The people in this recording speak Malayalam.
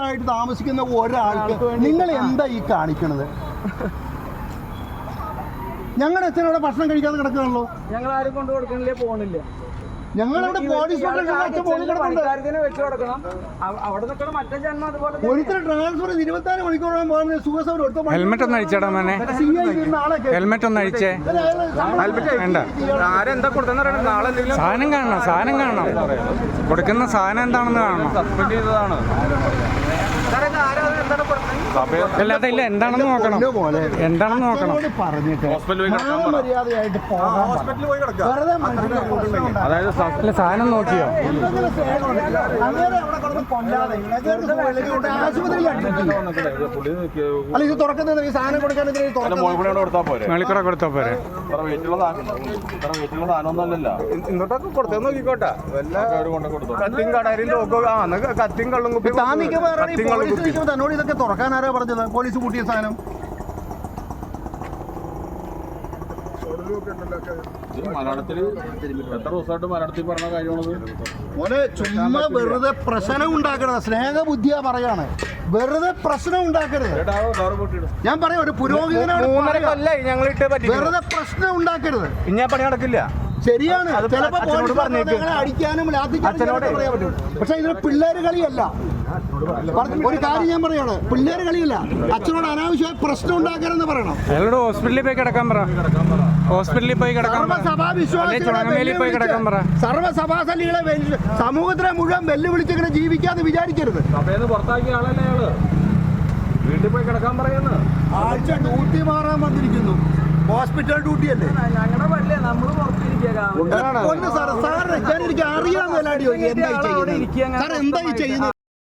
ആയിട്ട് താമസിക്കുന്ന ഒരാൾക്ക് നിങ്ങൾ എന്താ ഈ കാണിക്കണത്? ഞങ്ങളുടെ അച്ഛനവിടെ ഭക്ഷണം കഴിക്കാതെ കിടക്കുകയാണല്ലോ. ഞങ്ങൾ ആരും കൊണ്ട് കൊടുക്കണില്ലേ, പോണില്ല. ഞങ്ങളവിടെ പോലീസ് വെച്ച് കൊടുക്കണം. അവിടെ നിൽക്കണം മറ്റേ ജന്മം അതുപോലെ. ഒരുത്തരം ട്രാൻസ്ഫർ 24 മണിക്കൂറോളം പോകുന്നത് സുഖസൗകര്യം എടുത്ത ഹെൽമെറ്റ് ഒന്ന് അഴിച്ചേടാ മോനെ. ഹെൽമെറ്റ് ഒന്ന് അഴിച്ചേ. ആരെന്താ കൊടുത്തെന്ന് പറയണം. നാളെ സാധനം കാണണം, സാധനം കാണണം. കൊടുക്കുന്ന സാധനം എന്താണെന്ന് കാണണം. സസ്പെൻഡ് ചെയ്തതാണ്. അല്ല അതല്ല, എന്താണെന്ന് നോക്കണം, എന്താണെന്ന് നോക്കണം. പറഞ്ഞിട്ട് മര്യാദയായിട്ട് അതായത് സാധനം നോക്കിയോ? അല്ല ഇത് തുറക്കുന്നത് ഈ സാധനം കൊടുക്കാൻ മേളിക്കുറ കൊടുത്താ പോരെ. ഇങ്ങോട്ടൊക്കെ കൊടുത്തേ നോക്കിക്കോട്ടെ. കത്തിയും കടയിലും കത്തിയും കള്ളും കുപ്പി തന്നോട് ഇതൊക്കെ തുറക്കാൻ ആരാ പറഞ്ഞത്? പോലീസ് കൂട്ടിയ സാധനം മലയാളത്തിൽ എത്ര ദിവസമായിട്ട് മലയാളത്തിൽ പറഞ്ഞ കാര്യമാണത്? ഓനെ ചുമ്മാ വെറുതെ പ്രശ്നം ഉണ്ടാക്കരുത്. സ്നേഹബുദ്ധിയാ പറയാണ്, വെറുതെ പ്രശ്നം ഉണ്ടാക്കരുത്. ഞാൻ പറയാം, ഒരു പുരോഹിതനാണ്, വെറുതെ പ്രശ്നം ഉണ്ടാക്കരുത്. ഇനി പണി നടക്കില്ല. ശരിയാണ്, ചിലപ്പോ അടിക്കാനും പറയാൻ പറ്റും. പക്ഷെ ഇതിന് പിള്ളേര് കളിയല്ല. ഒരു കാര്യം ഞാൻ പറയാണ്, പിള്ളേര് കളിയല്ല. അച്ഛനോട് അനാവശ്യമായി പ്രശ്നം ഉണ്ടാക്കരുതെന്ന് പറയണം. അയാളോട് ഹോസ്പിറ്റലിൽ പോയി കിടക്കാൻ പറ. ഹോസ്പിറ്റലിൽ പോയി കിടക്കാൻ പറ. സർവ്വസഭാസലികളെ സമൂഹത്തിനെ മുഴുവൻ വെല്ലുവിളിച്ചിങ്ങനെ ജീവിക്കാതെ വിചാരിക്കരുത്. പുറത്താക്കിയ ആളല്ലേ അയാള്? വീട്ടിൽ പോയി കിടക്കാൻ പറയുന്നത്. ആഴ്ച ഡ്യൂട്ടി മാറാൻ വന്നിരിക്കുന്നു. ഹോസ്പിറ്റൽ ഡ്യൂട്ടി അല്ലേ? ഞങ്ങളുടെ പള്ളിയെ നമ്മള് പുറത്തിരിക്കുക. സാർ എനിക്ക് അറിയാൻ മേലാടി എന്തായി ചെയ്യുന്നത്? സാർ എന്തായി ചെയ്യുന്നത്?